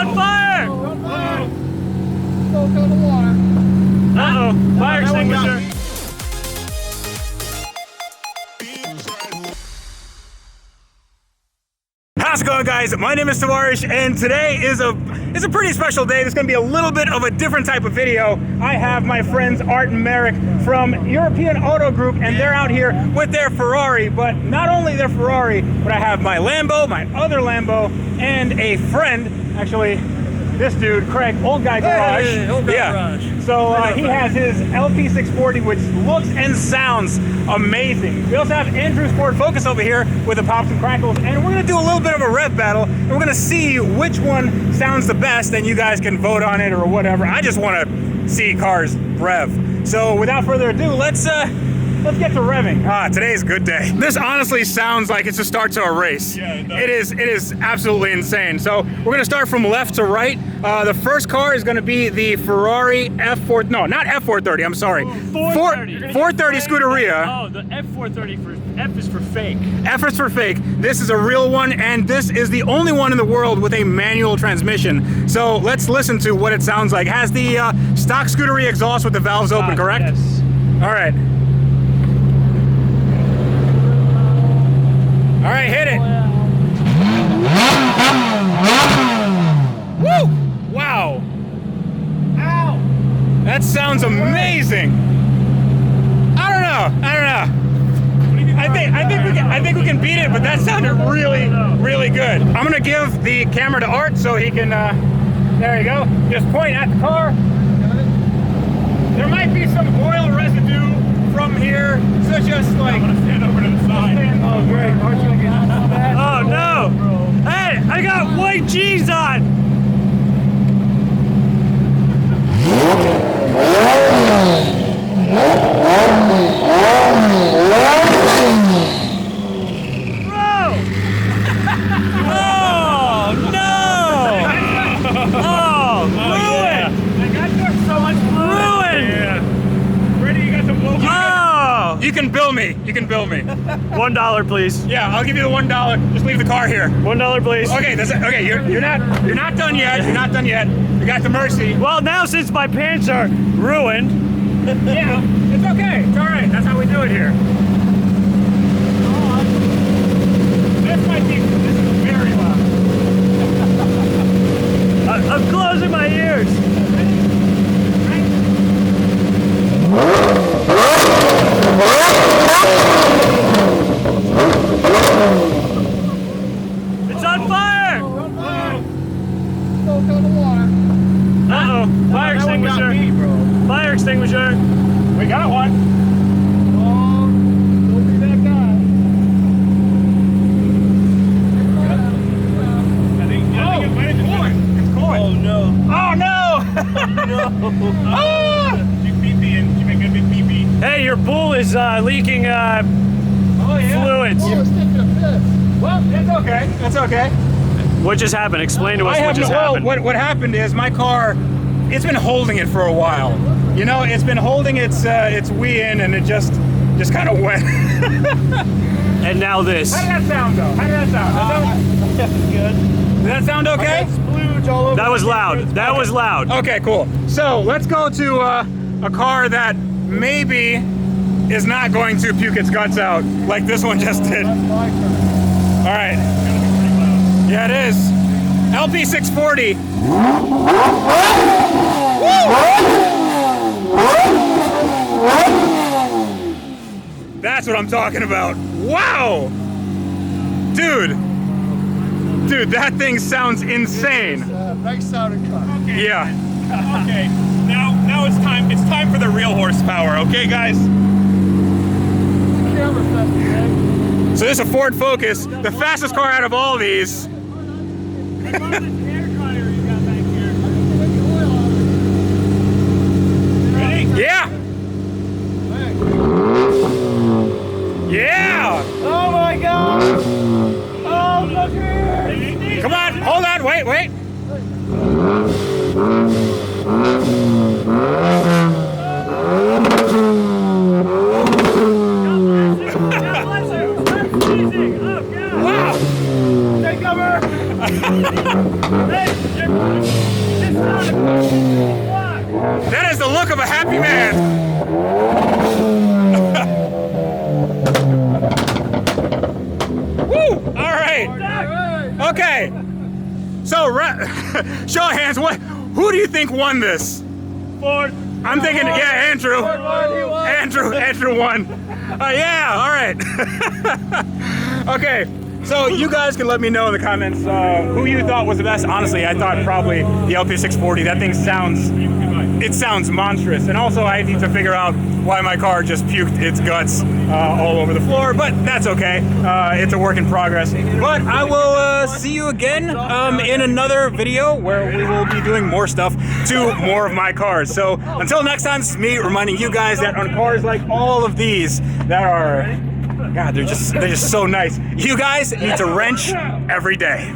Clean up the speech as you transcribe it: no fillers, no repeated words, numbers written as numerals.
on fire! Smoke on the water. Uh-oh, fire extinguisher. How's it going, guys? My name is Tavarish, and today is a pretty special day. It's going to be a little bit of a different type of video. I have my friends Art and Merrick from European Auto Group, and they're out here with their Ferrari. But not only their Ferrari, but I have my Lambo, my other Lambo, and a friend, actually, this dude, Craig, old guy garage. Hey, old guy garage. So he has his LP640, which looks and sounds amazing. We also have Andrew's Ford Focus over here with the pops and crackles, and we're gonna do a little bit of a rev battle, and we're gonna see which one sounds the best, and you guys can vote on it or whatever. I just wanna see cars rev. So without further ado, let's get to revving. Today's a good day. This honestly sounds like it's a start to a race. Yeah, it is absolutely insane. So we're gonna start from left to right. The first car is gonna be the Ferrari F4, no, not F430, I'm sorry. 430 Scuderia. Oh, the F430 F is for fake. F is for fake. This is a real one, and this is the only one in the world with a manual transmission. So let's listen to what it sounds like. It has the stock Scuderia exhaust with the valves open, correct? Yes. All right. All right, hit it. Woo! Wow. Ow! That sounds amazing. I don't know. I think we can beat it, but that sounded really good. I'm gonna give the camera to Art so he can. There you go. Just point at the car. There might be some oil residue from here, so just like. I'm gonna stand over to the side. Oh great. Art's gonna get that. Oh no! Hey, I got white jeans on! Bro! Oh no! Oh, ruined! I got so much ruined! Yeah. Ready? You got some low. Oh! You can bill me. $1, please. Yeah, I'll give you the $1. Just leave the car here. $1, please. Okay, okay. You're not done yet. You're not done yet. You got the Mercy. Well, now since my pants are ruined. Yeah, it's okay. It's all right. That's how we do it here. This is very loud. I'm closing my ears. It's on fire! Smoke on the water. Uh-oh, fire extinguisher. Fire extinguisher. We got one. Oh, don't be that guy. I think it's going. It's going. Oh no. Oh no! No. Ah! You pee-pee and you make a big pee-pee. Hey, your pool is leaking fluids. Oh, it's taking a piss. Well, it's okay. It's okay. What just happened? Explain to us what just happened. What happened is my car, it's been holding it for a while. You know, it's been holding its wee in, and it just kind of went. And now this. How did that sound, though? How did that sound? That's good. Did that sound okay? Splooge all over. That was loud. That was loud. Okay, cool. So let's go to a car that maybe is not going to puke its guts out like this one just did. That's my turn. All right. Yeah, it is. LP640. That's what I'm talking about. Wow. Dude, that thing sounds insane. Nice sounding car. Okay. Yeah. Okay, now it's time for the real horsepower, okay guys? Camera festive, eh? So this is a Ford Focus, the fastest car out of all these. Ready? Yeah. Yeah. Oh my God! Oh, look here! Come on, hold on, wait. Wow. Take cover! That is the look of a happy man. Woo! All right. Okay. So, show of hands. Who do you think won this? Ford. I'm thinking, yeah, Andrew. Andrew won. Yeah. All right. Okay. So you guys can let me know in the comments who you thought was the best. Honestly, I thought probably the LP640. That thing sounds monstrous. And also I need to figure out why my car just puked its guts all over the floor, but that's okay. It's a work in progress. But I will see you again in another video where we will be doing more stuff to more of my cars. So until next time, this is me reminding you guys that on cars like all of these that are, God, they're just so nice. You guys need to wrench every day.